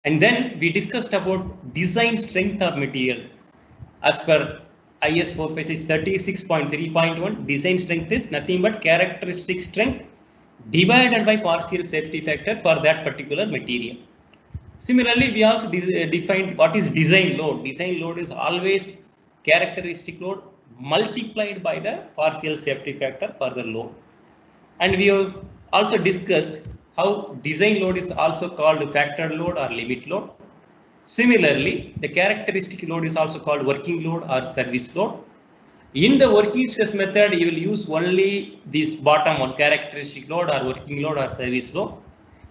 And then we discussed about design strength of material. As per IS 45636.3.1, design strength is nothing but characteristic strength divided by partial safety factor for that particular material. Similarly, we also defined what is design load. Design load is always characteristic load multiplied by the partial safety factor for the load. And we have also discussed how design load is also called factor load or limit load. Similarly, the characteristic load is also called working load or service load. In the working stress method, you will use only this bottom one, characteristic load or working load or service load.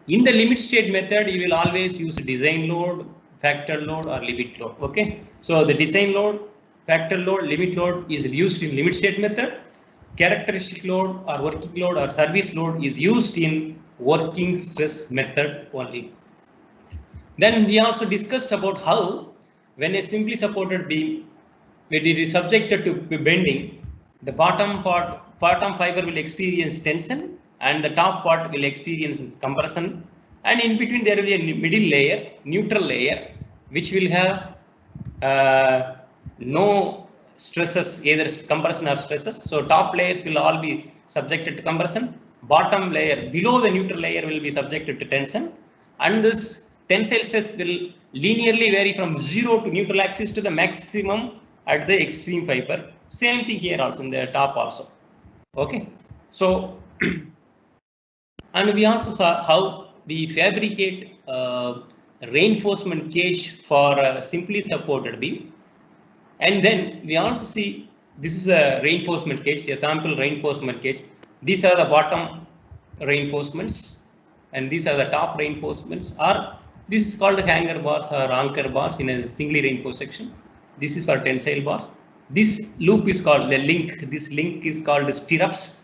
In the limit state method, you will always use design load, factor load or limit load. Okay. So the design load, factor load, limit load is used in limit state method. Characteristic load or working load or service load is used in working stress method only. Then we also discussed about how when a simply supported beam, when it is subjected to bending, the bottom fiber will experience tension and the top part will experience compression, and in between there will be a middle layer, neutral layer, which will have no stresses, either compression or stresses. So top layers will all be subjected to compression, bottom layer below the neutral layer will be subjected to tension, and this tensile stress will linearly vary from 0 to neutral axis to the maximum at the extreme fiber. Same thing here also in the top also. Okay. So and we also saw how we fabricate reinforcement cage for a simply supported beam. And then we also see this is a reinforcement cage, a sample reinforcement cage. These are the bottom reinforcements and these are the top reinforcements, or this is called hanger bars or anchor bars in a singly reinforced section. This is for tensile bars. This loop is called the link. This link is called stirrups.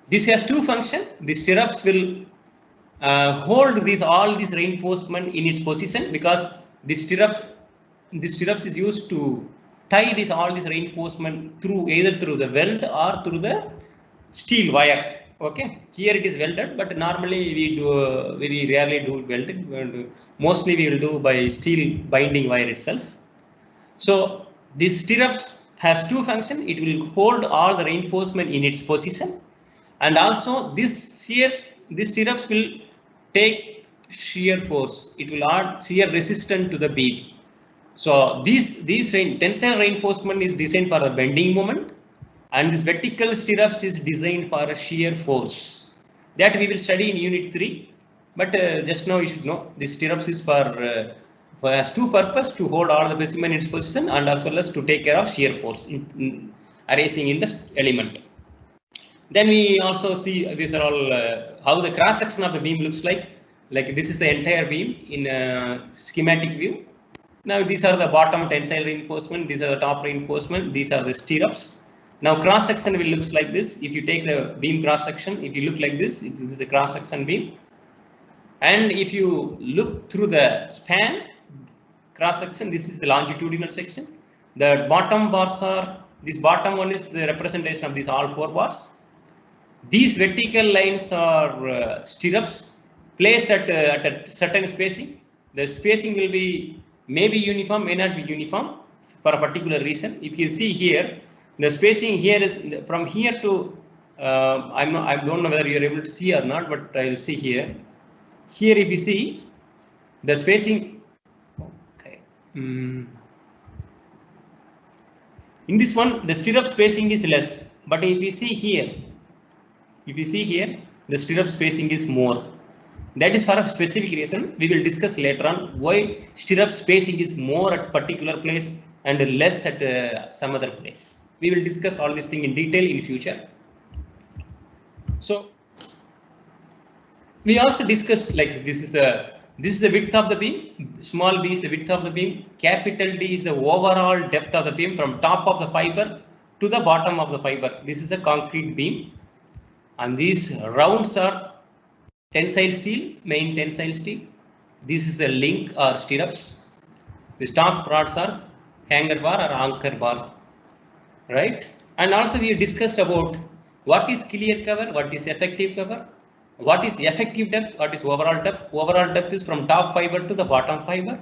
This has two functions. The stirrups will hold all this reinforcement in its position, because the stirrups is used to tie all this reinforcement through either through the weld or through the steel wire. Okay, here it is welded, but normally we do very rarely do welded. Mostly we will do by steel binding wire itself. So this stirrups has two functions. It will hold all the reinforcement in its position, and also this stirrups will take shear force. It will add shear resistance to the beam. So tensile reinforcement is designed for a bending moment, and this vertical stirrups is designed for a shear force. That we will study in unit 3. But just now you should know this stirrups is has two purpose: to hold all the specimen in its position and as well as to take care of shear force in arising in the element. Then we also see these are all how the cross section of the beam looks like. Like this is the entire beam in a schematic view. Now these are the bottom tensile reinforcement, these are the top reinforcement, these are the stirrups. Now cross section will looks like this. If you take the beam cross section, if you look like this is a cross section beam. And if you look through the span cross section, this is the longitudinal section. The bottom bars are, this bottom one is the representation of these all 4 bars. These vertical lines are stirrups placed at a certain spacing. The spacing will be maybe uniform, may not be uniform for a particular reason. If you see here, the spacing here is from here to I don't know whether you are able to see or not, but I will see here. Here, if you see the spacing, okay. In this one, the stirrup spacing is less, but if you see here, the stirrup spacing is more. That is for a specific reason. We will discuss later on why stirrup spacing is more at particular place and less at some other place. We will discuss all this thing in detail in future. So we also discussed, like, this is the width of the beam. Small b is the width of the beam. Capital D is the overall depth of the beam from top of the fiber to the bottom of the fiber. This is a concrete beam, and these rounds are tensile steel, main tensile steel. This is a link or stirrups. The top rods are hanger bar or anchor bars, right? And also we discussed about what is clear cover, what is effective cover. What is effective depth? What is overall depth? Overall depth is from top fiber to the bottom fiber.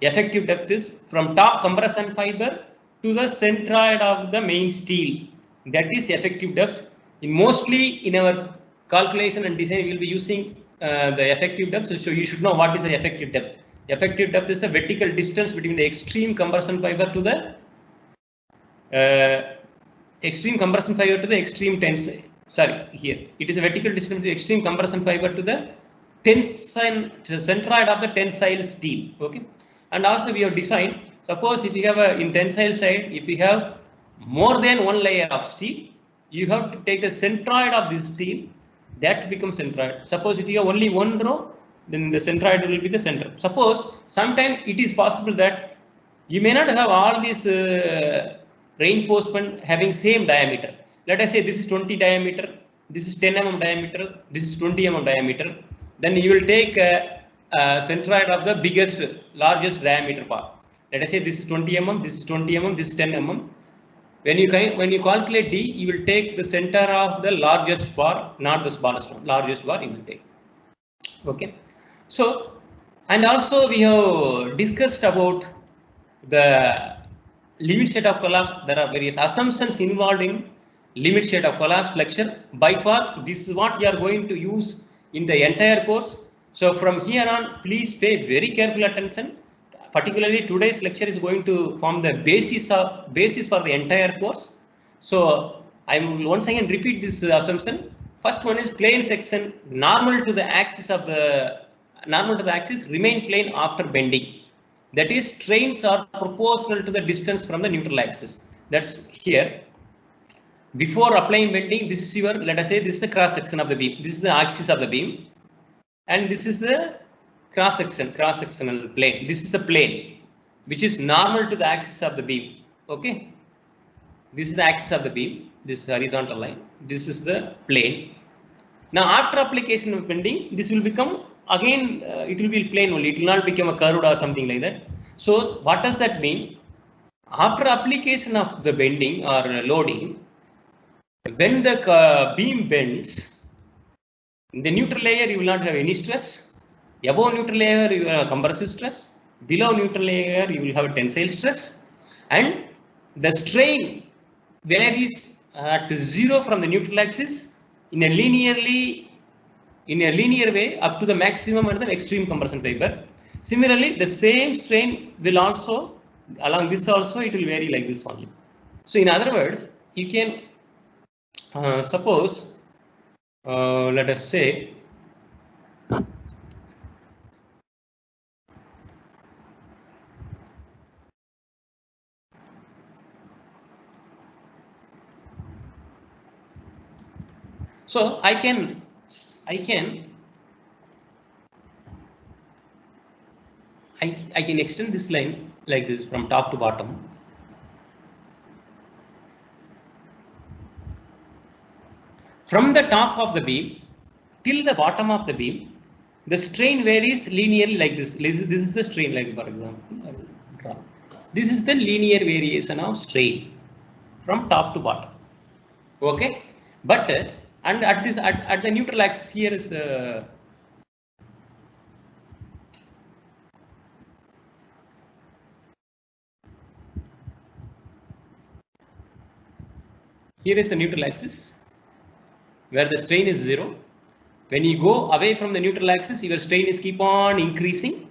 Effective depth is from top compression fiber to the centroid of the main steel. That is effective depth. Mostly in our calculation and design, we will be using the effective depth. So you should know what is the effective depth. Effective depth is the vertical distance between the extreme compression fiber to the extreme tensile. Sorry, here it is a vertical distance between the extreme compression fiber to the tensile, to the centroid of the tensile steel. Okay, and also we have defined. Suppose if you have in tensile side, if you have more than one layer of steel, you have to take the centroid of this steel. That becomes centroid. Suppose if you have only one row, then the centroid will be the center. Suppose sometimes it is possible that you may not have all these reinforcement having same diameter. Let us say this is 20 diameter, this is 10 mm diameter, this is 20 mm diameter. Then you will take a centroid of the biggest, largest diameter part. Let us say this is 20 mm, this is 20 mm, this is 10 mm. When you calculate D, you will take the center of the largest bar, not the smallest one. Largest bar you will take. Okay. So, and also we have discussed about the limit state of collapse. There are various assumptions involved in limit state of collapse lecture. By far, this is what you are going to use in the entire course. So from here on, please pay very careful attention. Particularly today's lecture is going to form the basis for the entire course. So I will once again repeat this assumption. First one is plane section normal to the axis remain plane after bending. That is, strains are proportional to the distance from the neutral axis. That's here. Before applying bending, this is your, let us say this is the cross section of the beam. This is the axis of the beam, and this is the cross-sectional plane. This is the plane which is normal to the axis of the beam. Okay, this is the axis of the beam, this horizontal line. This is the plane. Now after application of bending, this will become again it will be plane only. It will not become a curved or something like that. So what does that mean? After application of the bending or loading, when the beam bends, in the neutral layer you will not have any stress. Above neutral layer you have compressive stress, below neutral layer you will have tensile stress, and the strain varies at 0 from the neutral axis in a linear way up to the maximum and the extreme compression fiber. Similarly, the same strain will also along this also it will vary like this only. So in other words, you can suppose let us say so I can extend this line like this from top to bottom. From the top of the beam till the bottom of the beam, the strain varies linearly like this. This is the strain, like for example, I will draw. This is the linear variation of strain from top to bottom. Okay, but and at the neutral axis here is the neutral axis where the strain is 0. When you go away from the neutral axis, your strain is keep on increasing,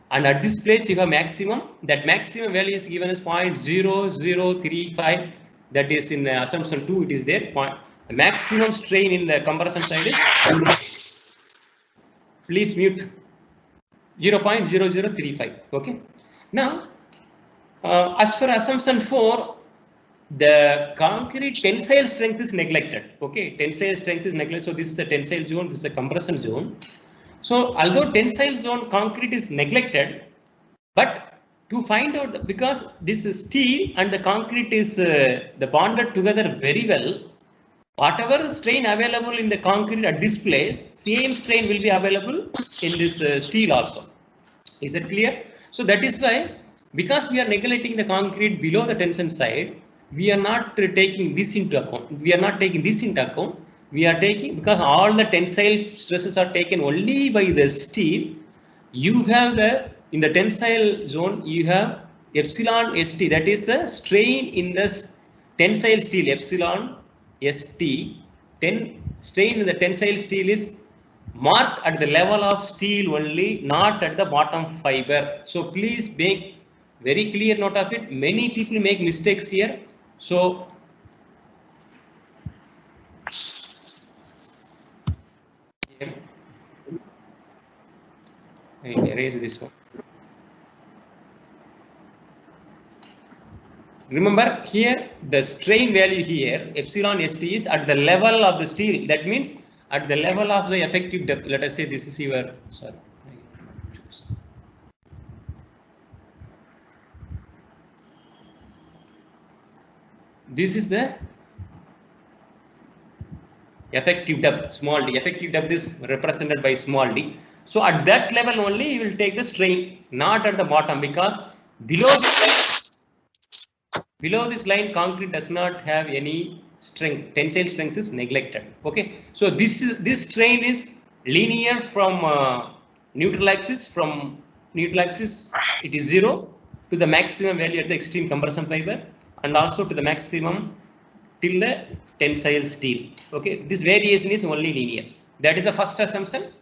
and at this place you have maximum. That maximum value is given as 0.0035. That is in assumption 2. It is there. The maximum strain in the compression side is, please mute, 0.0035. Okay. Now, as for assumption 4, the concrete tensile strength is neglected. Okay, tensile strength is neglected. So this is the tensile zone, this is the compression zone. So although tensile zone concrete is neglected, but to find out, because this is steel and the concrete is the bonded together very well, whatever strain available in the concrete at this place, same strain will be available in this steel also. Is that clear? So that is why, because we are neglecting the concrete below the tension side, we are not taking this into account. we are taking, because all the tensile stresses are taken only by the steel, you have the, in the tensile zone, you have epsilon st, that is the strain in the tensile steel, epsilon st, strain in the tensile steel is marked at the level of steel only, not at the bottom fiber. So please make very clear note of it. Many people make mistakes here. So here, I erase this one. Remember here the strain value here, epsilon st, is at the level of the steel. That means at the level of the effective depth. Let us say this is your, sorry, this is the effective depth, small d. Effective depth is represented by small d. So at that level only you will take the strain, not at the bottom, because below this line concrete does not have any strength, tensile strength is neglected. Okay, so this strain is linear from neutral axis. From neutral axis it is 0 to the maximum value at the extreme compression fiber, and also to the maximum till the tensile steel. Okay, this variation is only linear. That is the first assumption.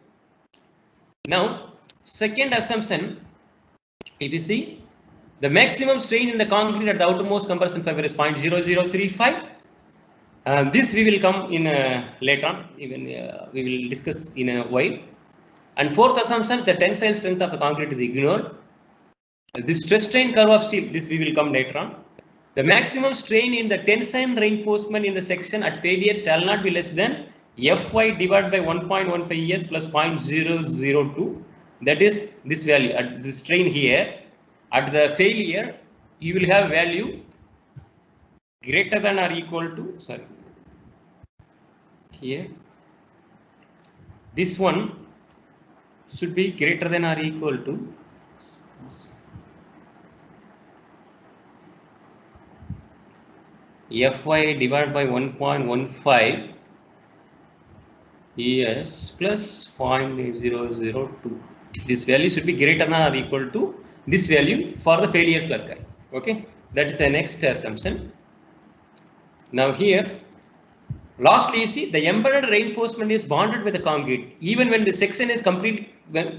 Now second assumption, if you see, the maximum strain in the concrete at the outermost compression fiber is 0.0035. This we will come in later on, even we will discuss in a while. And fourth assumption, the tensile strength of the concrete is ignored. This stress strain curve of steel, this we will come later on. The maximum strain in the tensile reinforcement in the section at failure shall not be less than Fy divided by 1.15 S plus 0.002. That is this value at the strain here. At the failure, you will have value greater than or equal to, sorry, here, this one should be greater than or equal to Fy divided by 1.15 ES plus 0.002. This value should be greater than or equal to this value for the failure to occur. Okay, that is the next assumption. Now here, lastly, you see the embedded reinforcement is bonded with the concrete. Even when the section is completely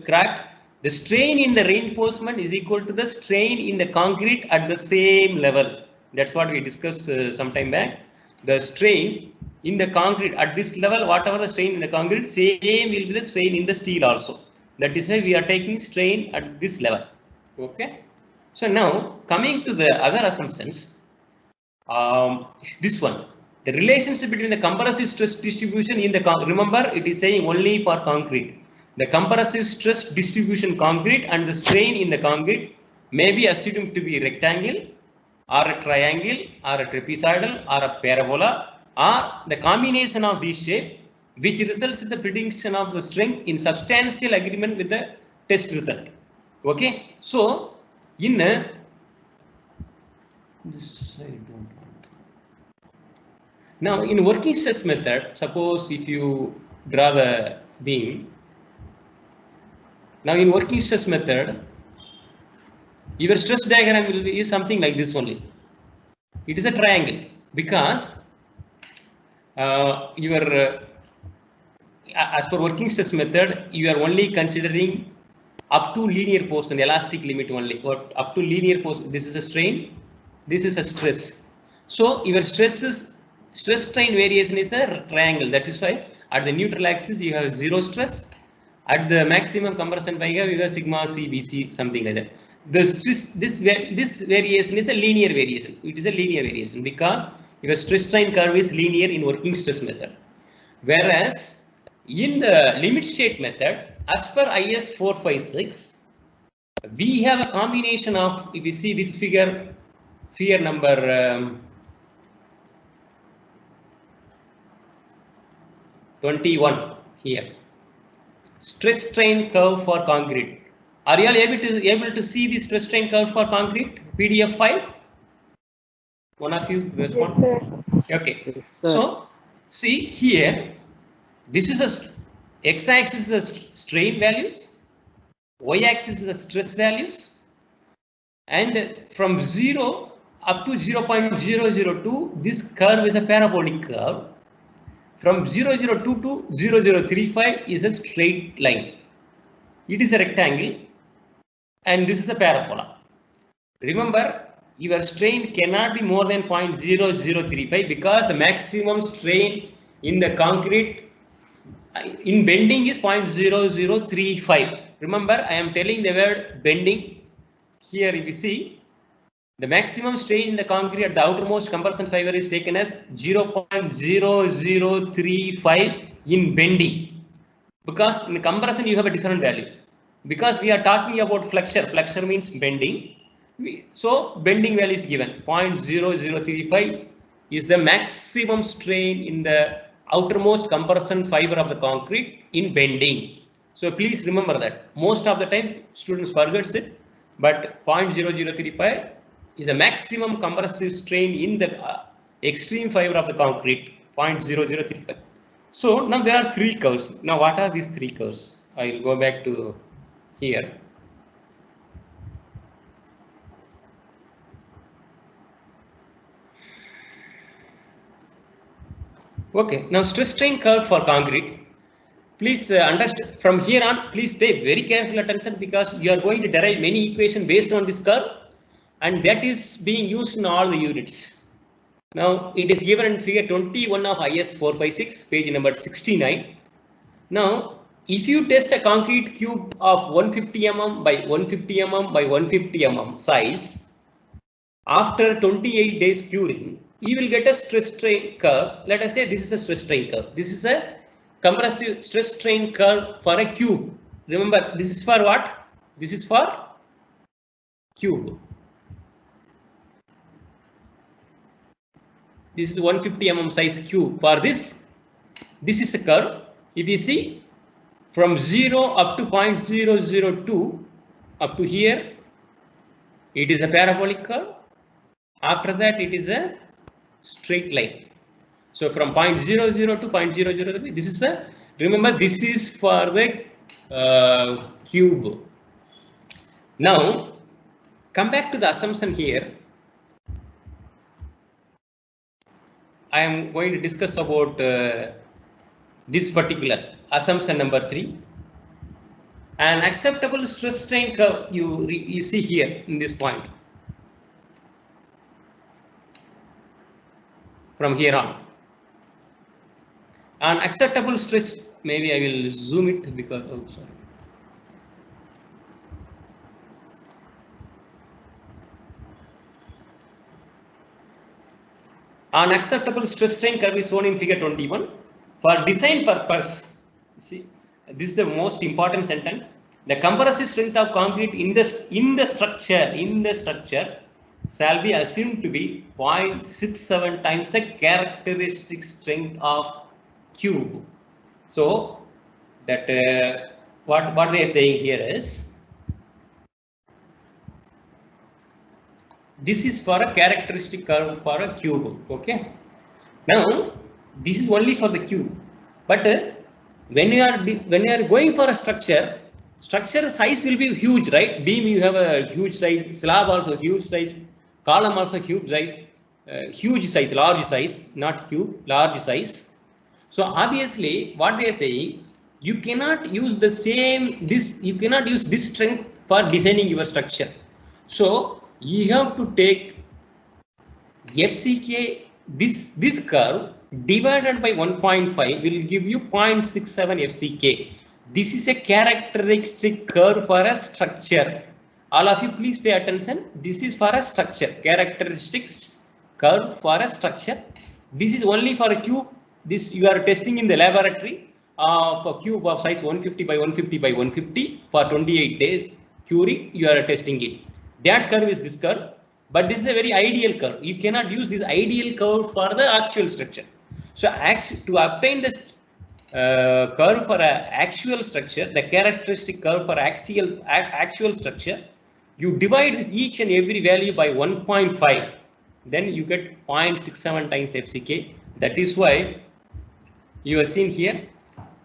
cracked, the strain in the reinforcement is equal to the strain in the concrete at the same level. That's what we discussed some time back. The strain in the concrete at this level, whatever the strain in the concrete, same will be the strain in the steel also. That is why we are taking strain at this level. Okay. So now coming to the other assumptions, this one, the relationship between the compressive stress distribution in the remember it is saying only for concrete. The compressive stress distribution concrete and the strain in the concrete may be assumed to be rectangle or a triangle or a trapezoidal or a parabola or the combination of these shapes, which results in the prediction of the strength in substantial agreement with the test result. Okay, so in this I don't want. Now in working stress method, suppose if you draw the beam. Now in working stress method, your stress diagram will be something like this only. It is a triangle because as per working stress method, you are only considering up to linear portion, elastic limit only, or up to linear portion. This is a strain, this is a stress. So your stress strain variation is a triangle. That is why at the neutral axis you have zero stress. At the maximum compression fiber you have sigma c bc, something like that. The stress, this variation is a linear variation. It is a linear variation because your stress strain curve is linear in working stress method. Whereas in the limit state method, as per IS 456, we have a combination of, if you see this figure number 21 here, stress strain curve for concrete. Are you all able to see the stress strain curve for concrete PDF file? One of you respond. Yes, Okay, yes, so See here, this is a x-axis is the strain values, y-axis is the stress values, and from 0 up to 0.002, this curve is a parabolic curve. From 002 to 0035 is a straight line. It is a rectangle, and this is a parabola. Remember, your strain cannot be more than 0.0035 because the maximum strain in the concrete in bending is 0.0035. Remember, I am telling the word bending. Here, if you see, the maximum strain in the concrete at the outermost compression fiber is taken as 0.0035 in bending. Because in compression you have a different value. Because we are talking about flexure. Flexure means bending. So bending value is given 0.0035 is the maximum strain in the outermost compression fiber of the concrete in bending. So please remember that. Most of the time students forget it, but 0.0035 is a maximum compressive strain in the extreme fiber of the concrete, 0.0035. So now there are three curves. Now what are these three curves? I will go back to here. Okay, now stress strain curve for concrete. Please understand from here on, please pay very careful attention because you are going to derive many equations based on this curve, and that is being used in all the units. Now it is given in figure 21 of IS 456, page number 69. Now, if you test a concrete cube of 150 mm by 150 mm by 150 mm size, after 28 days curing, you will get a stress strain curve. Let us say this is a stress strain curve. This is a compressive stress strain curve for a cube. Remember, this is for what? This is for cube. This is 150 mm size cube. For this is a curve. If you see from 0 up to 0.002 up to here, it is a parabolic curve. After that, it is a straight line. So from 0.00 to 0.003, this is a, remember, this is for the cube. Now, come back to the assumption here. I am going to discuss about this particular assumption number 3. An acceptable stress strain curve you see here in this point. From here on, an acceptable stress, maybe I will zoom it because, oh sorry. An acceptable stress strain curve is shown in figure 21. For design purpose, see, this is the most important sentence. The compressive strength of concrete in the structure shall be assumed to be 0.67 times the characteristic strength of cube. So that what they are saying here is, this is for a characteristic curve for a cube. Okay. Now this is only for the cube, but when you are going for a structure size will be huge, right? Beam you have a huge size, slab also huge size, column also huge size, large size, not cube, large size. So obviously what they are saying, you cannot use the same you cannot use this strength for designing your structure. So you have to take FCK, this curve divided by 1.5 will give you 0.67 FCK. This is a characteristic curve for a structure. All of you please pay attention. This is for a structure, characteristic curve for a structure. This is only for a cube. This you are testing in the laboratory of a cube of size 150 by 150 by 150 for 28 days curing. You are testing it. That curve is this curve, but this is a very ideal curve. You cannot use this ideal curve for the actual structure. So to obtain this curve for an actual structure, the characteristic curve for actual structure, you divide this each and every value by 1.5, then you get 0.67 times FCK. That is why You have seen here.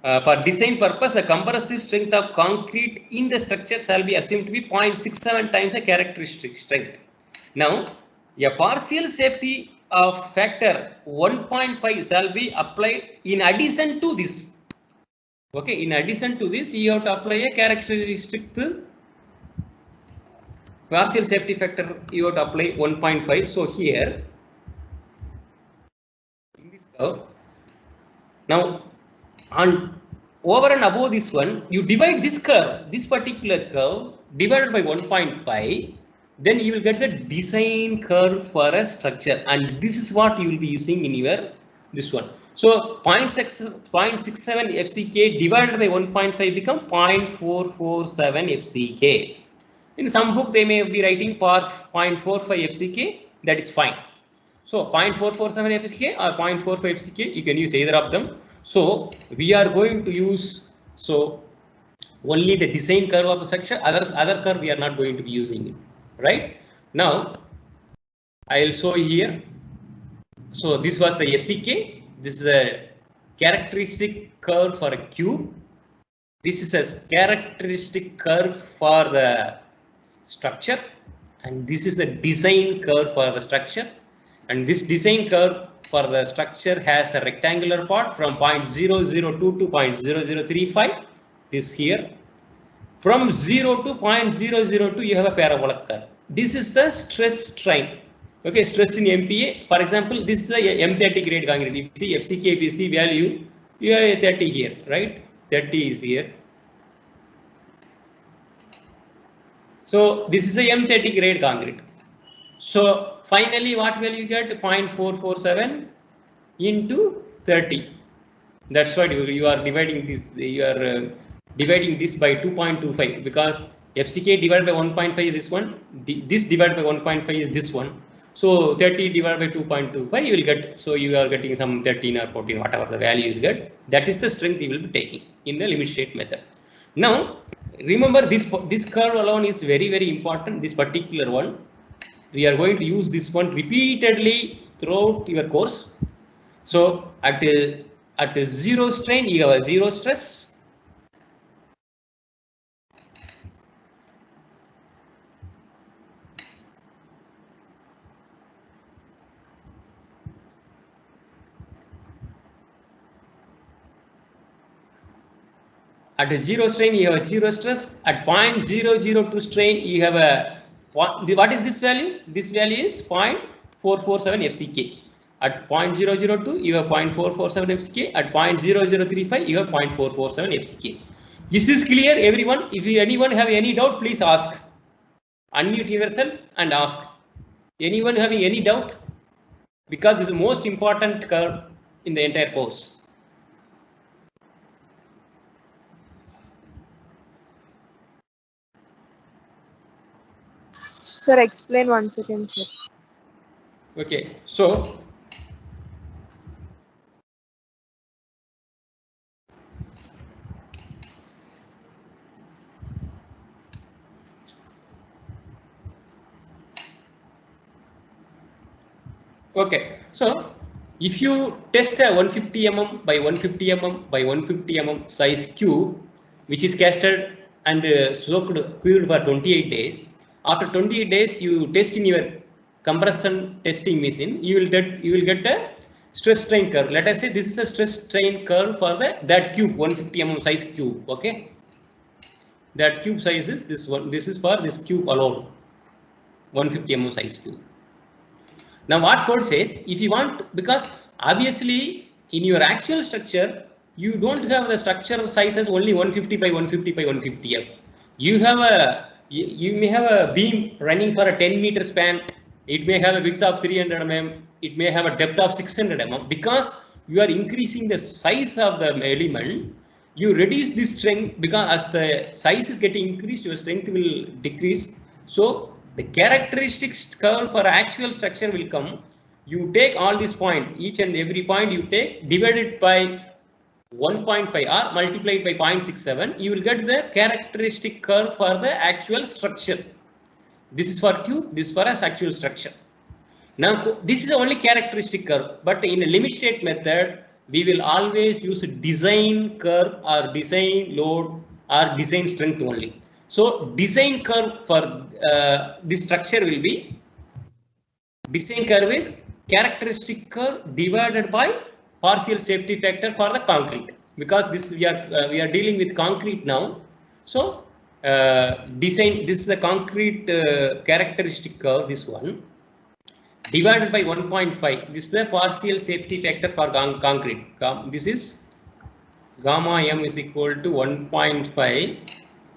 For design purpose, the compressive strength of concrete in the structure shall be assumed to be 0.67 times the characteristic strength. Now, a partial safety of factor 1.5 shall be applied in addition to this. Okay, in addition to this, you have to apply a characteristic partial safety factor. You have to apply 1.5. So here, in this curve, now on over and above this one, you divide this curve, this particular curve, divided by 1.5, then you will get the design curve for a structure, and this is what you will be using in your this one. So 0.67 FCK divided by 1.5 become 0.447 FCK. In some book they may be writing for 0.45 FCK, that is fine. So 0.447 FCK or 0.45 FCK, you can use either of them. So we are going to use only the design curve of the structure. Other curve we are not going to be using it. Right now, I will show you here. So this was the FCK. This is a characteristic curve for a cube. This is a characteristic curve for the structure, and this is the design curve for the structure. And this design curve for the structure has a rectangular part from 0.002 to 0.0035. This here. From 0 to 0.002, you have a parabolic curve. This is the stress strain. Okay, stress in MPa. For example, this is a M30 grade concrete. If you see FCK, PC value, you have a 30 here, right? 30 is here. So this is a M30 grade concrete. So finally, what will you get? 0.447 into 30. That's what you are dividing this. You are dividing this by 2.25, because FCK divided by 1.5 is this one. This divided by 1.5 is this one. So 30 divided by 2.25 you will get. So you are getting some 13 or 14, whatever the value you will get. That is the strength you will be taking in the limit state method. Now remember, this curve alone is very, very important. This particular one, we are going to use this one repeatedly throughout your course. So at a zero strain, you have a zero stress. At a zero strain, you have a zero stress. At 0.002 strain, you have a, what is this value? This value is 0.447 FCK. At 0.002, you have 0.447 FCK. At 0.0035, you have 0.447 FCK. Is this clear, everyone? If anyone have any doubt, please ask. Unmute yourself and ask. Anyone having any doubt? Because this is the most important curve in the entire course. Sir, explain once again, sir. Okay, so okay, so if you test a 150 mm by 150 mm by 150 mm size cube, which is casted and soaked cooled for 28 days, after 28 days you test in your compression testing machine, you will get a stress strain curve. Let us say this is a stress strain curve for that cube, 150 mm size cube. Okay, that cube size is this one. This is for this cube alone, 150 mm size cube. Now what code says, if you want, because obviously in your actual structure you don't have the structure size as only 150 by 150 by 150 mm. You may have a beam running for a 10 meter span. It may have a width of 300 mm. It may have a depth of 600 mm. Because you are increasing the size of the element, you reduce this strength, because as the size is getting increased, your strength will decrease. So the characteristics curve for actual structure will come. You take all these points, each and every point you take, divide it by 1.5 or multiplied by 0.67, you will get the characteristic curve for the actual structure. This is for cube, this is for a actual structure. Now this is the only characteristic curve, but in a limit state method, we will always use design curve or design load or design strength only. So design curve for this structure will be, design curve is characteristic curve divided by partial safety factor for the concrete, because this we are dealing with concrete now. So design, this is a concrete characteristic curve, this one, divided by 1.5. This is the partial safety factor for concrete. This is gamma m is equal to 1.5.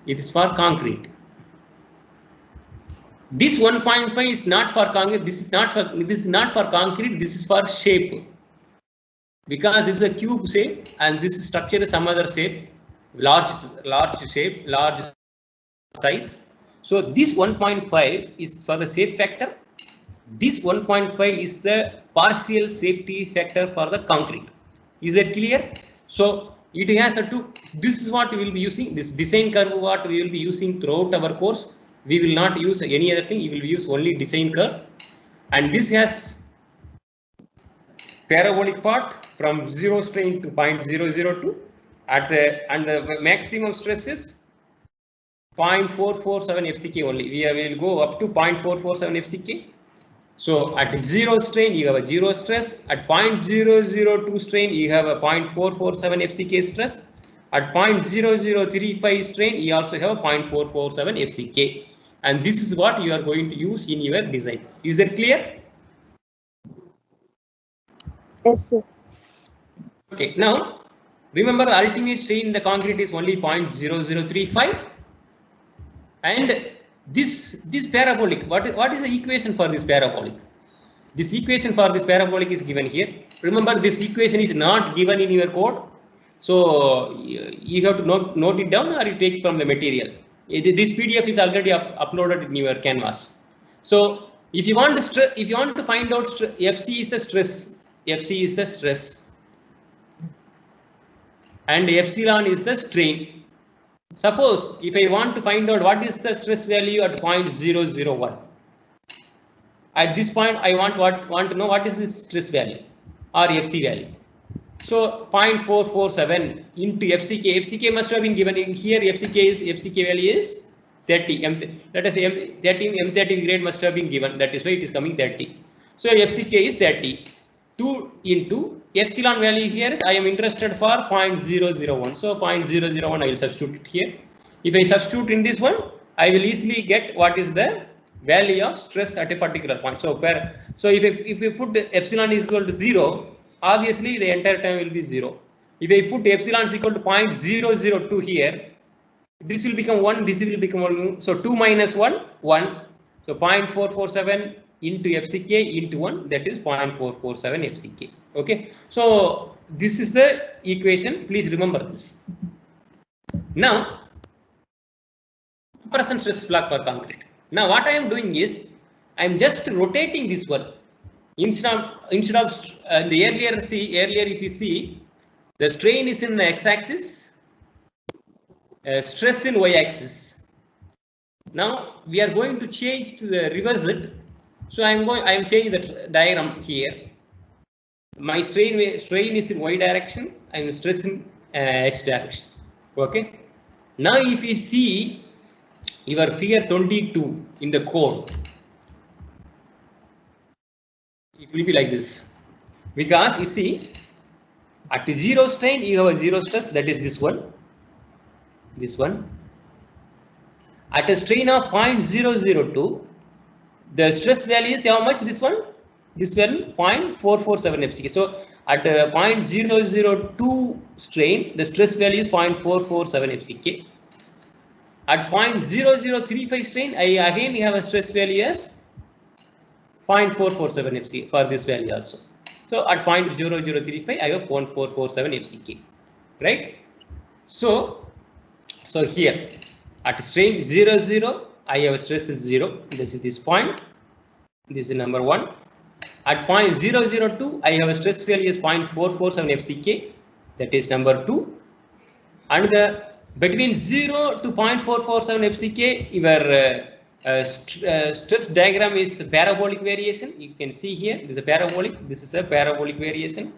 It is for concrete. This 1.5 is not for concrete. This is not for concrete. This is for shape. Because this is a cube shape and this structure is some other shape, large shape, large size. So this 1.5 is for the shape factor. This 1.5 is the partial safety factor for the concrete. Is that clear? So it has a two. This is what we will be using. This design curve what we will be using throughout our course. We will not use any other thing. We will use only design curve. And this has parabolic part from 0 strain to 0.002 at and the maximum stress is 0.447 FCK only. We will go up to 0.447 FCK. So at 0 strain you have a 0 stress, at 0.002 strain you have a 0.447 FCK stress, at 0.0035 strain you also have a 0.447 FCK, and this is what you are going to use in your design. Is that clear? Yes, sir. Okay, now remember the ultimate strain in the concrete is only 0.0035, and this parabolic, what is the equation for this parabolic? This equation for this parabolic is given here. Remember, this equation is not given in your code, so you have to note it down or you take it from the material. This PDF is already uploaded in your canvas. So if you want to find out FC is the stress, FC is the stress, and epsilon is the strain. Suppose if I want to find out what is the stress value at 0.001, at this point I want to know what is this stress value or FC value. So 0.447 into FCK. FCK must have been given in here. FCK value is 30. Let us say M30 grade must have been given. That is why it is coming 30. So FCK is 30. 2 into epsilon value here is I am interested for 0.001. So 0.001 I will substitute it here. If I substitute in this one, I will easily get what is the value of stress at a particular point. So if you put epsilon is equal to 0, obviously the entire term will be 0. If I put epsilon is equal to 0.002 here, this will become 1, this will become 1. So 2 minus 1, 1. So 0.447 into FCK into 1, that is 0.447 FCK. Okay, so this is the equation. Please remember this. Now, compression stress block for concrete. Now, what I am doing is I am just rotating this one. Instead of the earlier if you see, the strain is in the x-axis, stress in y-axis. Now we are going to change to the reverse it. So I am changing the diagram here. My strain is in y direction. I am stress in x direction. Okay. Now if you see your figure 22 in the code, it will be like this, because you see at 0 strain you have a 0 stress, that is this one. At a strain of 0.002, the stress value is how much? This one 0.447 FCK. So at 0.002 strain, the stress value is 0.447 FCK. At 0.0035 strain, I again have a stress value as 0.447 FCK for this value also. So at 0.0035, I have 0.447 FCK, right? So here at strain 0, I have a stress is 0. This is this point. This is number 1. At 0.002, I have a stress value is 0.447 FCK. That is number 2. And between 0 to 0.447 FCK, your stress diagram is parabolic variation. You can see here, this is a parabolic. This is a parabolic variation.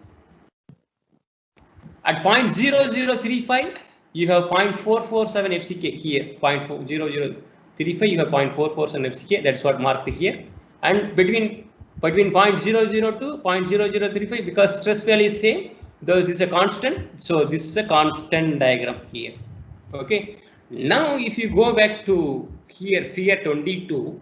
At 0.0035, you have 0.447 FCK here. 0.0035, you have 0.447 FCK. That's what marked here. And between 0.002, 0.0035, because stress value is same, this is a constant. So this is a constant diagram here. Okay. Now, if you go back to here, figure 22.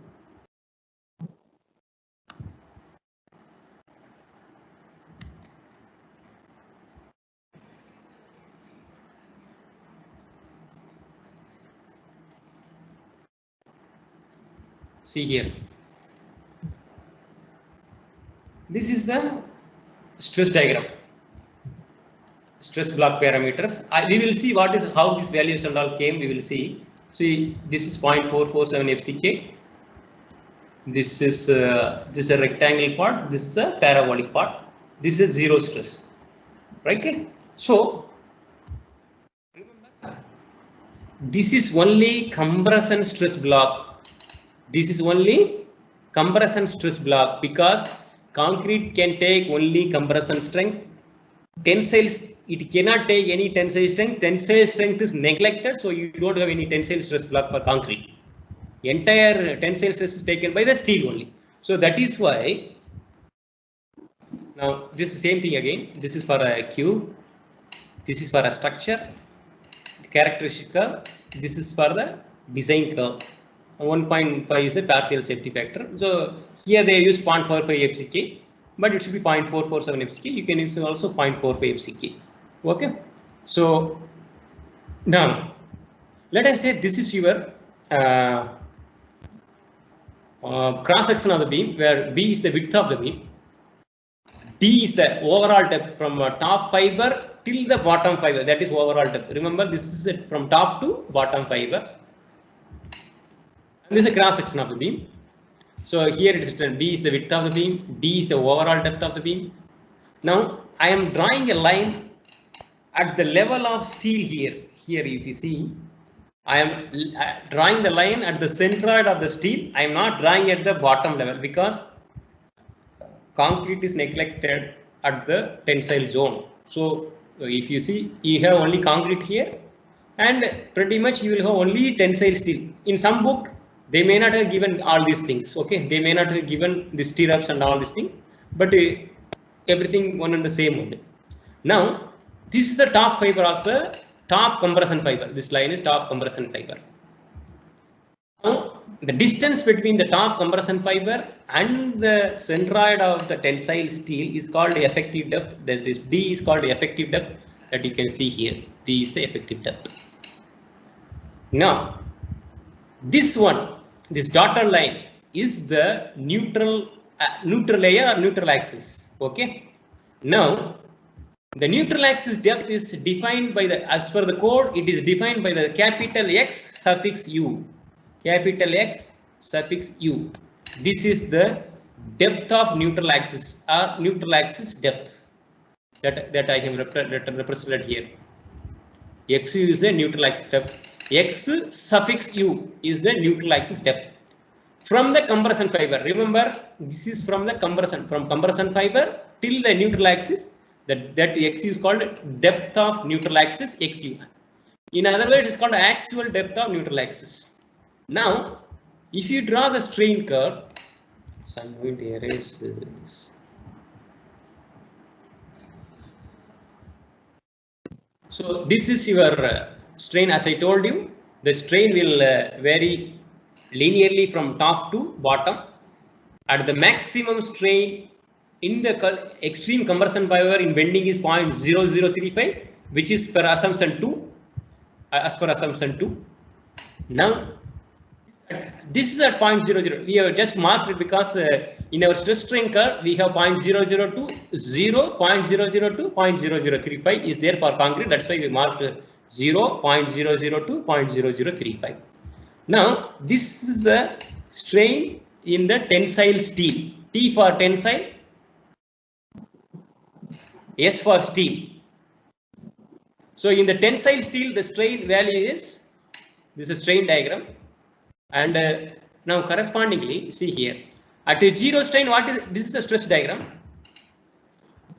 See here. This is the stress diagram. Stress block parameters. We will see how these values and all came. We will see. See, this is 0.447 FCK. This is a rectangle part. This is a parabolic part. This is zero stress. Right? So remember, this is only compression stress block. This is only compression stress block because concrete can take only compression strength. Tensile, it cannot take any tensile strength. Tensile strength is neglected, so you don't have any tensile stress block for concrete. Entire tensile stress is taken by the steel only. So that is why. Now this is same thing again. This is for a cube. This is for a structure. Characteristic curve. This is for the design curve. 1.5 is a partial safety factor. So here they use 0.45 FCK, but it should be 0.447 FCK. You can use also 0.45 FCK. Okay. So now let us say this is your cross section of the beam, where B is the width of the beam, D is the overall depth from top fiber till the bottom fiber. That is overall depth. Remember, this is it from top to bottom fiber. This is a cross section of the beam. So here it is written B is the width of the beam, D is the overall depth of the beam. Now I am drawing a line at the level of steel here. Here if you see, I am drawing the line at the centroid of the steel. I am not drawing at the bottom level because concrete is neglected at the tensile zone. So if you see, you have only concrete here and pretty much you will have only tensile steel. In some book, they may not have given all these things. Okay, they may not have given the stirrups and all these things, but everything one and the same only. Now this is the top fiber of the top compression fiber. This line is top compression fiber. Now the distance between the top compression fiber and the centroid of the tensile steel is called the effective depth. That is D is called the effective depth that you can see here. D is the effective depth. Now this one, this dotted line is the neutral layer or neutral axis. Okay. Now the neutral axis depth is defined by the, as per the code, it is defined by the capital X suffix U. Capital X suffix U. This is the depth of neutral axis or neutral axis depth that I have represented here. XU is the neutral axis depth. X suffix U is the neutral axis depth from the compression fiber. Remember, this is from the compression fiber till the neutral axis. That XU is called depth of neutral axis XU. In other words, it is called actual depth of neutral axis. Now, if you draw the strain curve, so I'm going to erase this. So this is your strain. As I told you, the strain will vary linearly from top to bottom. At the maximum strain in the extreme compression fiber in bending is 0.0035, which is per assumption 2. As per assumption 2. Now this is at 0.00. We have just marked it because in our stress strain curve we have 0.002, 0.002, 0.0035 is there for concrete. That's why we marked 0.002, 0.0035. Now this is the strain in the tensile steel. T for tensile, S for steel. So in the tensile steel, the strain value is, this is a strain diagram. And now correspondingly, see here, at a zero strain, what is, this is a stress diagram.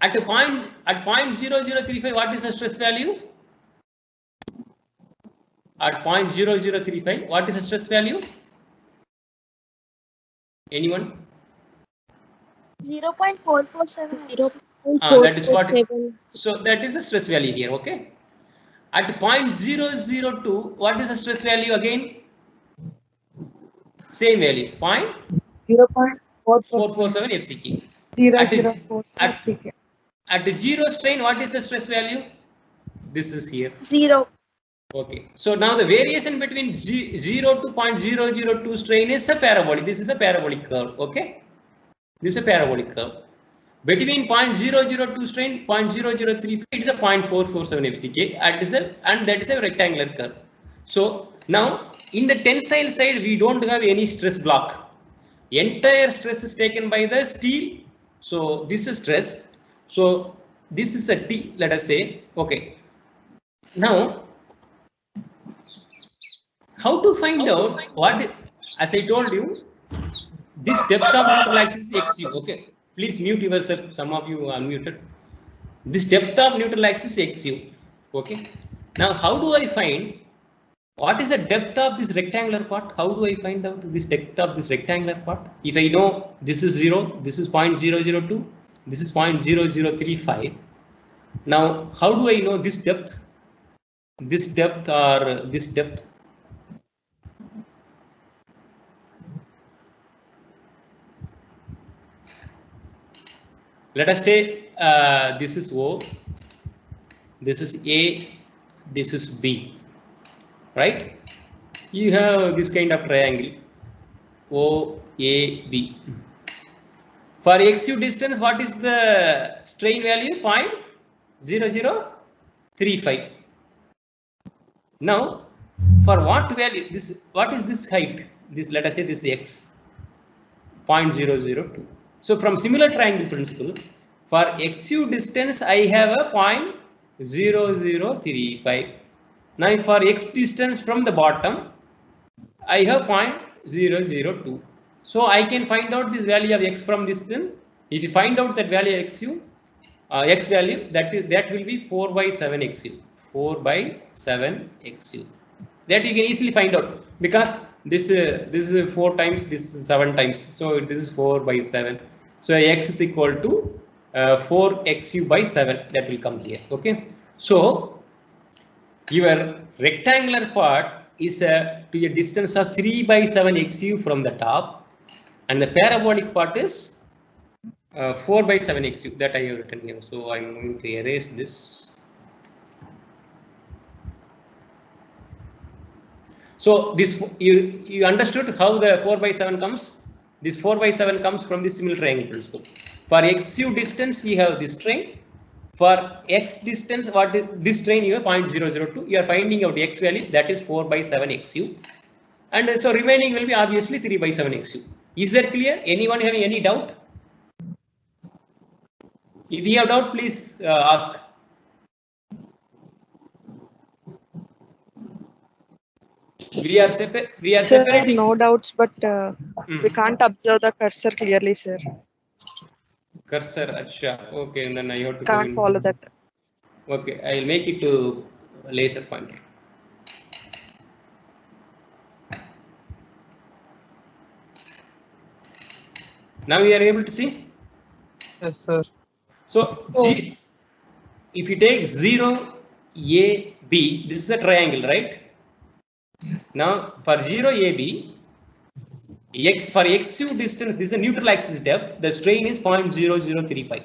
at a point at 0.0035, what is the stress value? At 0.0035, what is the stress value? Anyone? 0.447. That is what. So that is the stress value here. Okay. At 0.002, what is the stress value again? Same value. 0.447 FCK. At the zero strain, what is the stress value? This is here. 0. Okay. So now the variation between 0 to 0.002 strain is a parabolic. This is a parabolic curve. Okay. This is a parabolic curve. Between 0.002 strain, 0.0035, it is a 0.447 FCK and that is a rectangular curve. So now in the tensile side, we don't have any stress block. Entire stress is taken by the steel. So this is stress. So this is a T, let us say. Okay. Now, how to find out what, as I told you, this depth of neutral axis is XU. Okay. Please mute yourself. Some of you are unmuted. This depth of neutral axis is XU. Okay. Now, how do I find what is the depth of this rectangular part? How do I find out this depth of this rectangular part? If I know this is 0, this is 0.002, this is 0.0035. Now, how do I know this depth? This depth or this depth? Let us say this is O, this is A, this is B, right? You have this kind of triangle O, A, B. For XU distance, what is the strain value? 0.0035. Now, for what value? What is this height? This, let us say this is X, 0.002. So from similar triangle principle, for XU distance, I have a 0.0035. Now for X distance from the bottom, I have 0.002. So I can find out this value of X from this thing. If you find out that value of XU, X value, that will be 4/7 XU. 4/7 XU. That you can easily find out because this is 4 times, this is 7 times. So this is 4/7. So X is equal to 4XU/7. That will come here. Okay. So your rectangular part is to a distance of 3/7 XU from the top, and the parabolic part is 4/7 XU. That I have written here. So I'm going to erase this. So this you understood how the 4/7 comes. This 4/7 comes from the similar triangle principle. For XU distance, you have this strain. For X distance, what is this strain? You have 0.002. You are finding out X value, that is 4/7 XU, and so remaining will be obviously 3/7 XU. Is that clear? Anyone having any doubt? If you have doubt, please ask. We are separating. No doubts, but we can't observe the cursor clearly, sir. Cursor, acha. Okay, and then I have to. Can't follow that. Okay, I will make it to laser pointer. Now we are able to see. Yes, sir. So see, if you take 0, A, B, this is a triangle, right? Now for 0, A, B, X for XU distance, this is a neutral axis depth. The strain is 0.0035.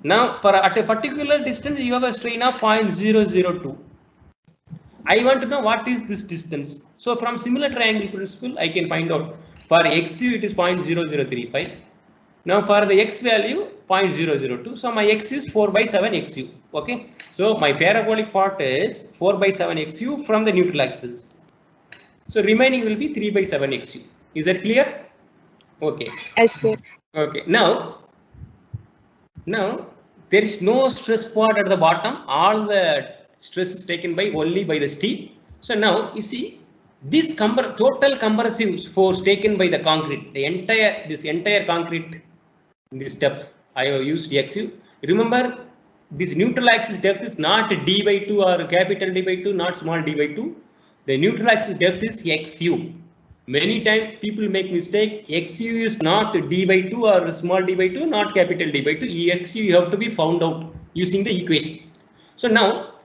Now for at a particular distance, you have a strain of 0.002. I want to know what is this distance. So from similar triangle principle, I can find out. For XU, it is 0.0035. Now for the X value, 0.002. So my X is 4/7 XU. Okay. So my parabolic part is 4/7 XU from the neutral axis. So remaining will be 3/7 XU. Is that clear? Okay. Yes, sir. Okay. Now there is no stress part at the bottom. All the stress is taken by only by the steel. So now you see this total compressive force taken by the concrete, this entire concrete, this depth I have used XU. Remember, this neutral axis depth is not d by 2 or capital D by 2, not small d by 2. The neutral axis depth is XU. Many times people make mistake. XU is not d by 2 or small d by 2, not capital D by 2. XU you have to be found out using the equation. So now,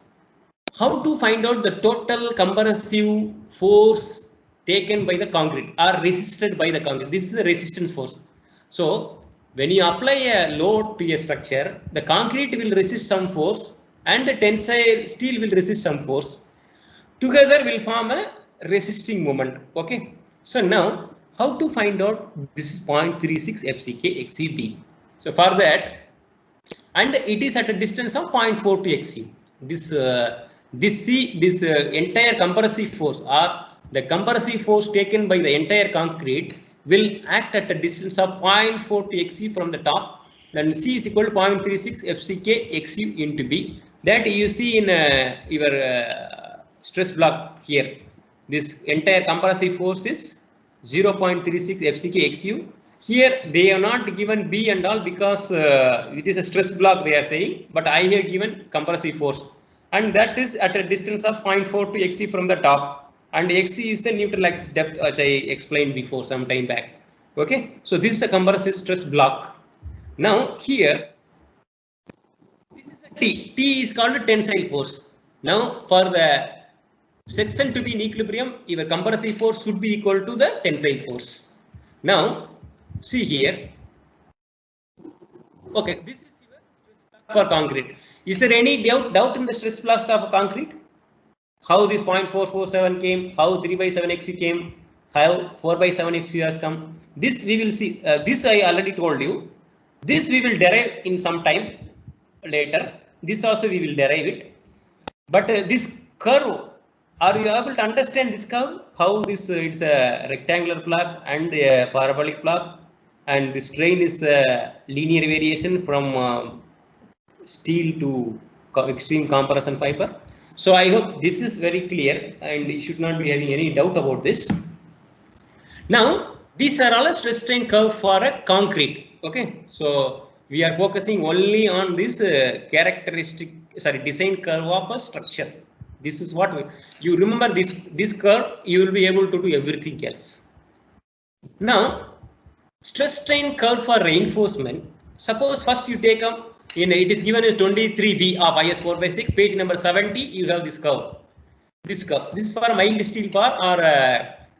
how to find out the total compressive force taken by the concrete or resisted by the concrete? This is a resistance force. So when you apply a load to a structure, the concrete will resist some force and the tensile steel will resist some force. Together will form a resisting moment. Okay. So now, how to find out this is 0.36 FCK XUB? So for that, and it is at a distance of 0.4 to XU. This entire compressive force or the compressive force taken by the entire concrete will act at a distance of 0.4 to XU from the top. Then C is equal to 0.36 FCK XU into B. That you see in your stress block here. This entire compressive force is 0.36 FCK XU. Here they have not given B and all because it is a stress block they are saying, but I have given compressive force, and that is at a distance of 0.4 to XU from the top, and XU is the neutral axis depth which I explained before some time back. Okay, so this is the compressive stress block. Now here, this is a T. T is called a tensile force. Now for the section to be in equilibrium, your compressive force should be equal to the tensile force. Now see here. Okay, this is your stress block for concrete. Is there any doubt in the stress block of concrete? How this 0.447 came? How 3 by 7 XU came? How 4 by 7 XU has come? This we will see. This I already told you. This we will derive in some time later. This also we will derive it. But this curve, are you able to understand this curve? How this it's a rectangular block and a parabolic block, and the strain is a linear variation from steel to extreme compression fiber. So I hope this is very clear and you should not be having any doubt about this. Now these are all a stress strain curve for a concrete. Okay, so we are focusing only on this design curve of a structure. This is what you remember this curve, you will be able to do everything else. Now stress strain curve for reinforcement. Suppose first you take up it is given as 23B of IS 4/6, page number 70. You have this curve. This is for a mild steel bar or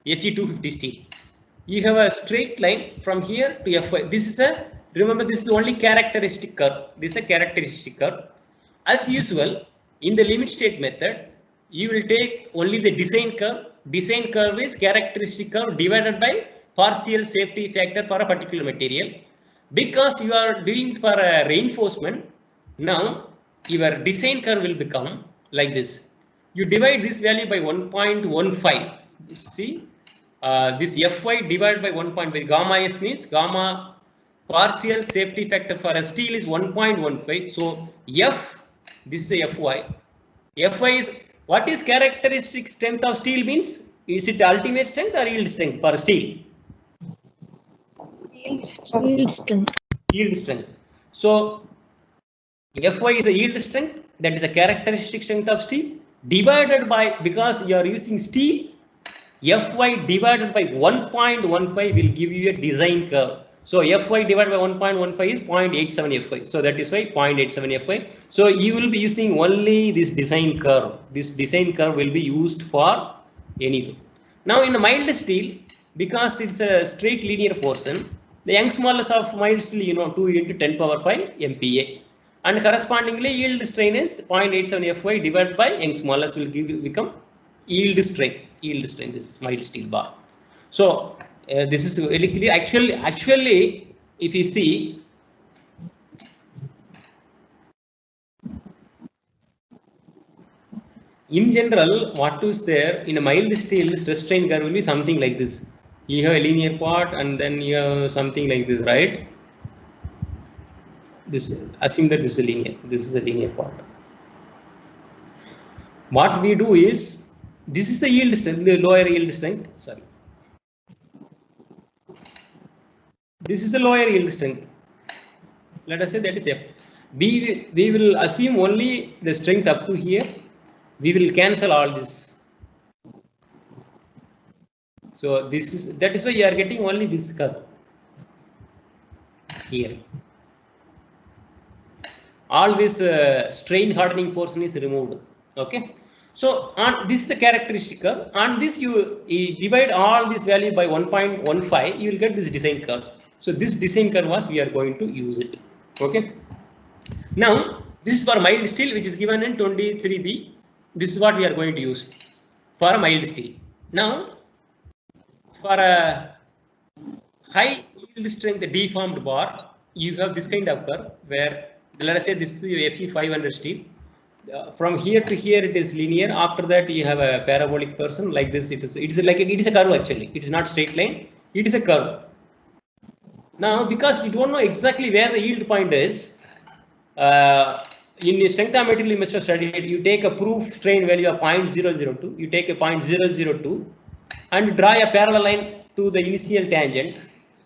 Fe250 steel. You have a straight line from here to Fy. This is remember this is only characteristic curve. This is a characteristic curve. As usual, in the limit state method, you will take only the design curve. Design curve is characteristic curve divided by partial safety factor for a particular material. Because you are doing for a reinforcement, now your design curve will become like this. You divide this value by 1.15. See, this Fy divided by 1.5. Gamma S means gamma partial safety factor for a steel is 1.15. So F, this is a Fy. Fy is what is characteristic strength of steel means? Is it ultimate strength or yield strength for steel? Yield strength. Yield strength. So Fy is the yield strength, that is a characteristic strength of steel, divided by, because you are using steel, Fy divided by 1.15 will give you a design curve. So Fy divided by 1.15 is 0.87 Fy. So that is why 0.87 Fy. So you will be using only this design curve. This design curve will be used for anything. Now in a mild steel, because it's a straight linear portion, the Young's modulus of mild steel, 2 into 10 power 5 MPa, and correspondingly yield strain is 0.87 Fy divided by Young's modulus will become yield strain. Yield strain. This is mild steel bar. So this is very clear. Actually, if you see, in general, what is there in a mild steel, stress strain curve will be something like this. You have a linear part and then you have something like this, right? This, assume that this is a linear. This is the linear part. What we do is, this is the yield strength, the lower yield strength. Sorry. This is the lower yield strength. Let us say that is F. We will assume only the strength up to here. We will cancel all this. So that is why you are getting only this curve here. All this strain hardening portion is removed. Okay. So on this is the characteristic curve. On this you divide all this value by 1.15. You will get this design curve. So this design curve was we are going to use it. Okay. Now this is for mild steel, which is given in 23B. This is what we are going to use for a mild steel. Now for a high yield strength deformed bar, you have this kind of curve where, let us say this is your Fe 500 steel. From here to here it is linear. After that you have a parabolic person like this. It is a curve actually. It is not straight line. It is a curve. Now because we don't know exactly where the yield point is, in strength of material you must have studied. You take a proof strain value of 0.002. You take a 0.002 and draw a parallel line to the initial tangent.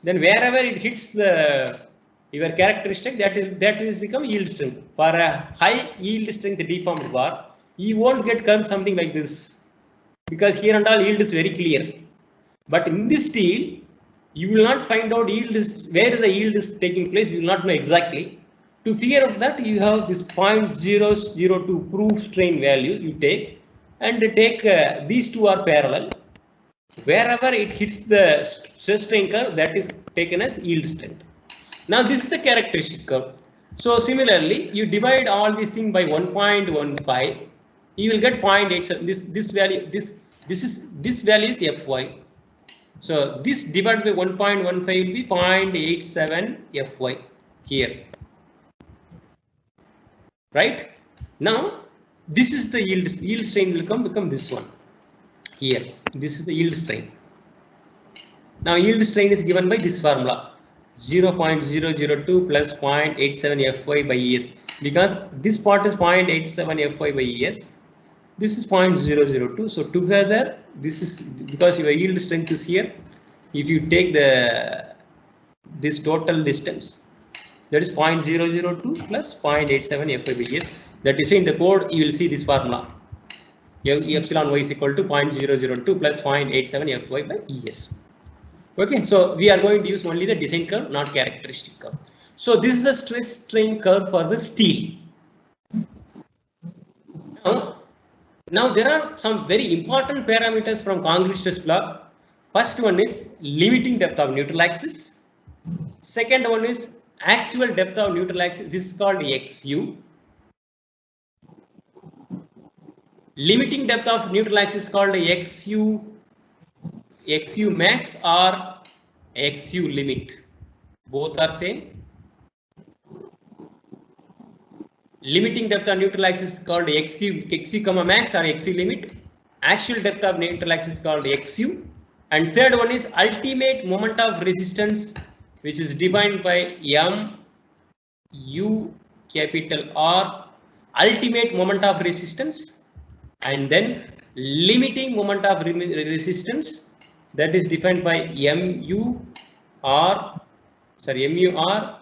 Then wherever it hits your characteristic, that is become yield strength. For a high yield strength deformed bar, you won't get curve something like this, because here and all yield is very clear. But in this steel, you will not find out yield is where the yield is taking place. You will not know exactly. To figure out that, you have this 0.002 proof strain value you take, and take these two are parallel. Wherever it hits the stress strain curve, that is taken as yield strength. Now this is the characteristic curve. So similarly, you divide all these things by 1.15, you will get 0.87. This value is Fy. So this divided by 1.15 will be 0.87 Fy here. Right? Now this is the yield strain will become this one here. This is the yield strain. Now yield strain is given by this formula, 0.002 plus 0.87 Fy by Es, because this part is 0.87 Fy by Es. This is 0.002. So together this is, because your yield strength is here. If you take this total distance, that is 0.002 plus 0.87 Fy by Es. That is in the code you will see this formula. Epsilon y is equal to 0.002 plus 0.87 Fy by Es. Okay, so we are going to use only the design curve, not characteristic curve. So this is the stress strain curve for the steel. Now there are some very important parameters from concrete stress block. First one is limiting depth of neutral axis. Second one is actual depth of neutral axis. This is called XU. Limiting depth of neutral axis is called XU max or XU limit. Both are same. Limiting depth of neutral axis is called XU max or XU limit. Actual depth of neutral axis is called XU. And third one is ultimate moment of resistance, which is defined by MU capital R, ultimate moment of resistance, and then limiting moment of resistance, that is defined by MUR,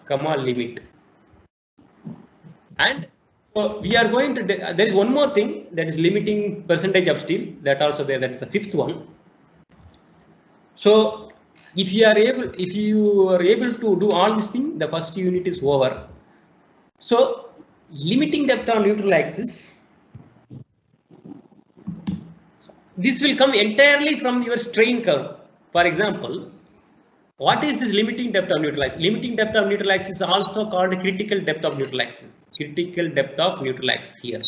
comma limit. And so we are going to, there is one more thing, that is limiting percentage of steel, that also there, that is the fifth one. So if you are able to do all these things, the first unit is over. So limiting depth on neutral axis, this will come entirely from your strain curve. For example, what is this limiting depth of neutral axis? Limiting depth of neutral axis is also called critical depth of neutral axis. Critical depth of neutral axis here.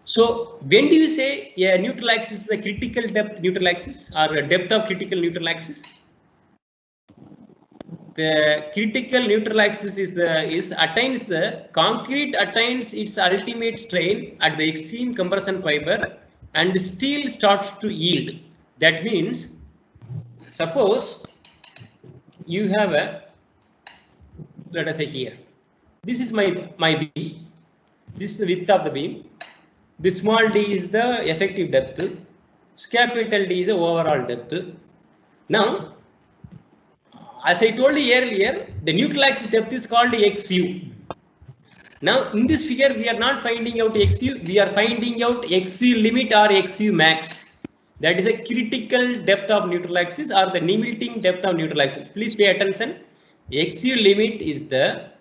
So when do you say a neutral axis is a critical depth neutral axis or a depth of critical neutral axis? The critical neutral axis concrete attains its ultimate strain at the extreme compression fiber and steel starts to yield. That means, suppose you have a, let us say here, this is my beam, this is the width of the beam, this small d is the effective depth, capital D is the overall depth. Now as I told you earlier, the neutral axis depth is called XU. Now in this figure we are not finding out XU, we are finding out XU limit or XU max. That is a critical depth of neutral axis or the limiting depth of neutral axis. Please pay attention. XU limit is the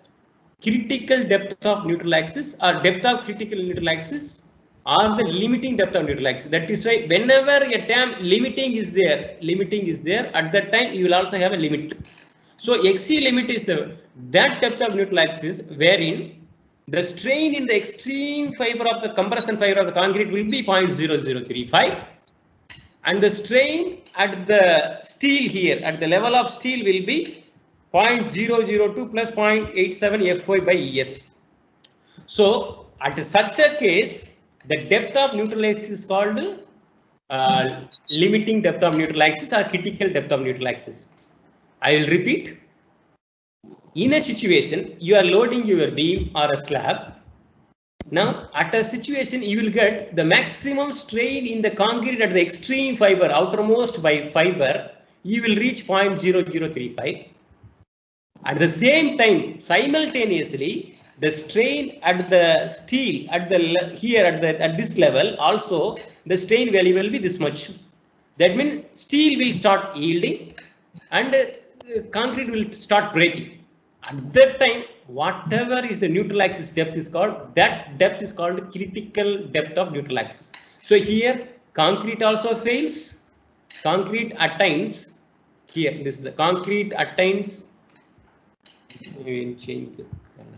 critical depth of neutral axis or depth of critical neutral axis or the limiting depth of neutral axis. That is why whenever a term limiting is there, at that time you will also have a limit. So XU limit is that depth of neutral axis wherein the strain in the extreme fiber of the compression fiber of the concrete will be 0.0035 and the strain at the steel here at the level of steel will be 0.002 plus 0.87 Fy by Es. So at such a case, the depth of neutral axis is called limiting depth of neutral axis or critical depth of neutral axis. I will repeat. In a situation, you are loading your beam or a slab. Now, at a situation, you will get the maximum strain in the concrete at the extreme fiber, outermost fiber, you will reach 0.0035. At the same time, simultaneously, the strain at the steel at this level also the strain value will be this much. That means steel will start yielding and concrete will start breaking. At that time, whatever is the neutral axis depth is called, that depth is called critical depth of neutral axis. So here concrete also fails. Concrete attains here. This is a concrete attains. We will change the color.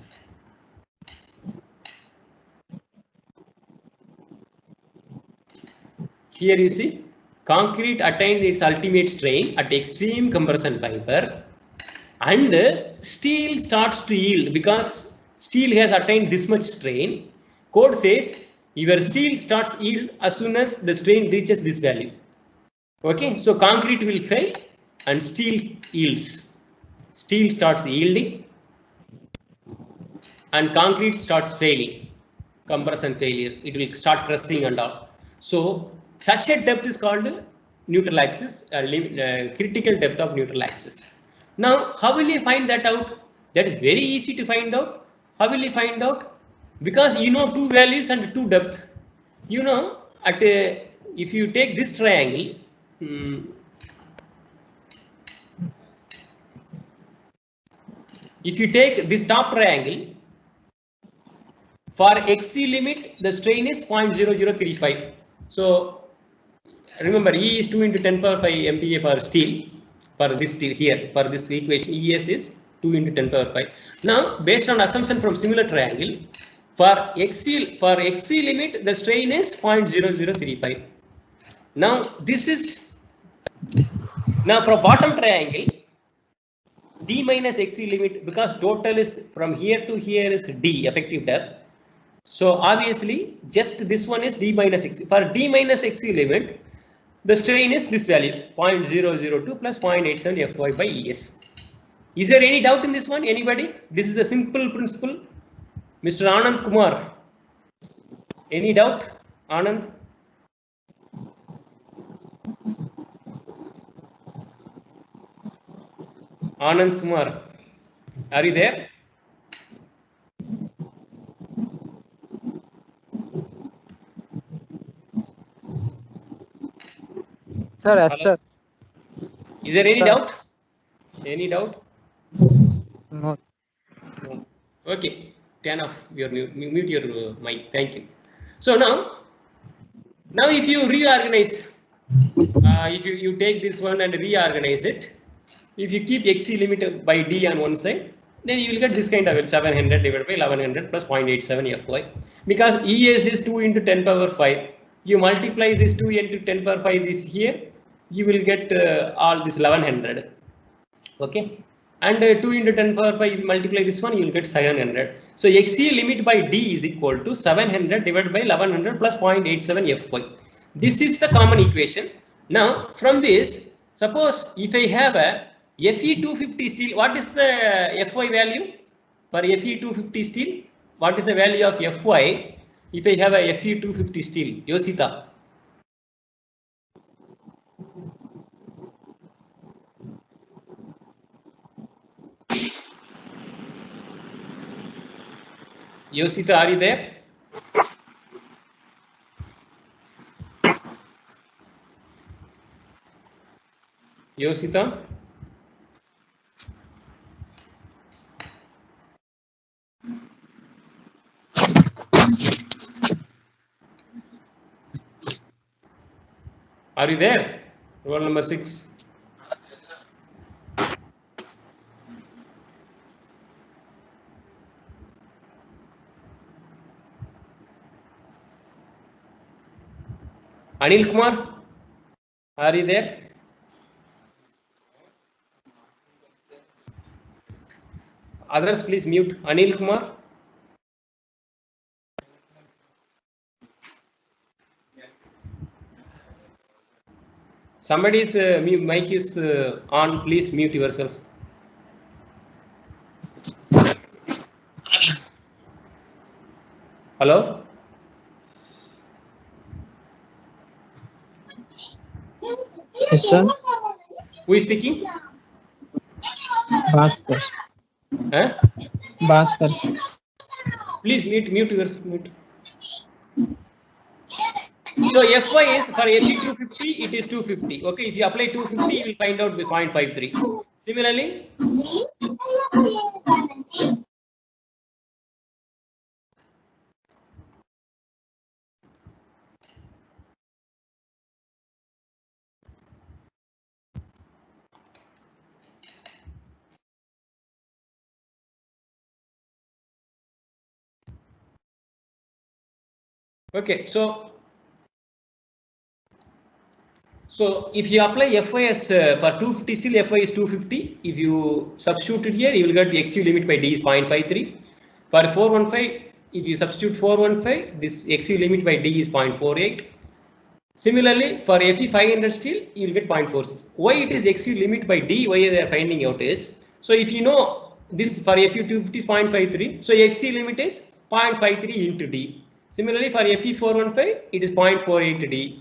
Here you see concrete attained its ultimate strain at extreme compression fiber and steel starts to yield because steel has attained this much strain. Code says your steel starts yield as soon as the strain reaches this value. Okay, so concrete will fail and steel yields. Steel starts yielding and concrete starts failing, compression failure. It will start crushing and all. So such a depth is called neutral axis, critical depth of neutral axis. Now, how will you find that out? That is very easy to find out. How will you find out? Because you know two values and two depth. You know, if you take this triangle, if you take this top triangle, for XC limit, the strain is 0.0035. So remember, E is 2 into 10 power 5 MPa for steel. For this steel here, for this equation, ES is 2 into 10 power 5. Now, based on assumption from similar triangle, for XC limit, the strain is 0.0035. Now, this is now for bottom triangle, D minus XC limit, because total is from here to here is D effective depth. So obviously, just this one is D minus XC. For D minus XC limit, the strain is this value 0.002 plus 0.87 Fy by Es. Is there any doubt in this one? Anybody? This is a simple principle. Mr. Anand Kumar. Any doubt? Anand? Anand Kumar. Are you there? Sir, yes, sir. Is there any doubt? Any doubt? No. No. Okay. Turn off your mute your mic. Thank you. So now if you reorganize, if you take this one and reorganize it, if you keep XC limit by D on one side, then you will get this kind of 700 divided by 1100 plus 0.87 Fy. Because ES is 2 into 10 power 5. You multiply this 2 into 10 power 5 is here, you will get all this 1100. Okay. And 2 into 10 power 5 multiply this one, you will get 700. So XC limit by D is equal to 700 divided by 1100 plus 0.87 Fy. This is the common equation. Now from this, suppose if I have a Fe250 steel, what is the Fy value for Fe250 steel? What is the value of Fy if I have a Fe250 steel? Yosita. Yosita, are you there? Yosita? Are you there? Roll number 6. Anil Kumar, are you there? Others, please mute. Anil Kumar. Somebody's mic is on. Please mute yourself. Hello? Yes, sir. Who is speaking? Bhaskar. Huh? Bhaskar, sir. Please mute yourself. Mute. So Fy is for Fe 250, it is 250. Okay, if you apply 250, you will find out the 0.53. Similarly, okay, so if you apply Fy as for 250, still Fy is 250. If you substitute it here, you will get the XU limit by D is 0.53. For 415, if you substitute 415, this XU limit by D is 0.48. Similarly, for Fe 500 still, you will get 0.46. Why it is XU limit by D? Why they are finding out is, so if you know this for Fe 250 is 0.53, so XU limit is 0.53 into D. Similarly, for Fe 415, it is 0.48 D.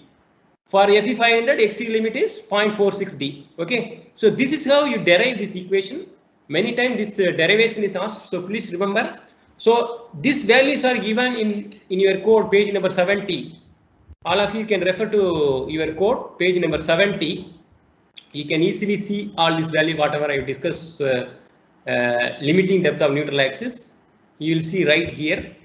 For Fe 500, XU limit is 0.46 D. Okay, so this is how you derive this equation. Many times this derivation is asked, so please remember. So these values are given in your code, page number 70. All of you can refer to your code, page number 70. You can easily see all this value, whatever I discussed, limiting depth of neutral axis. You will see right here.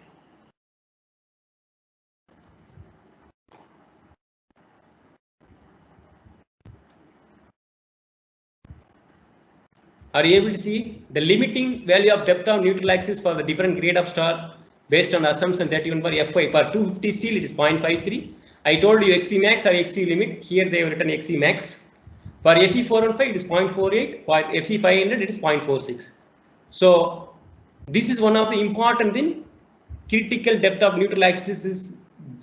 Are you able to see the limiting value of depth of neutral axis for the different grade of star based on assumption 31 for Fy? For 250 steel, it is 0.53. I told you Xe max or Xe limit. Here they have written Xe max. For Fe 415, it is 0.48. For Fe 500, it is 0.46. So this is one of the important thing. Critical depth of neutral axis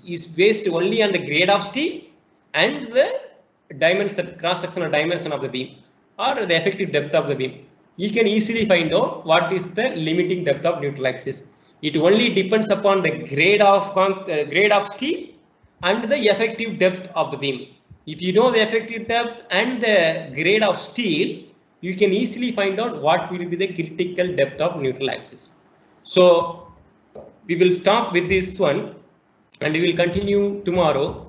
is based only on the grade of steel and the dimension, cross-sectional dimension of the beam, or the effective depth of the beam. You can easily find out what is the limiting depth of neutral axis. It only depends upon the grade of steel and the effective depth of the beam. If you know the effective depth and the grade of steel, you can easily find out what will be the critical depth of neutral axis. So we will stop with this one and we will continue tomorrow.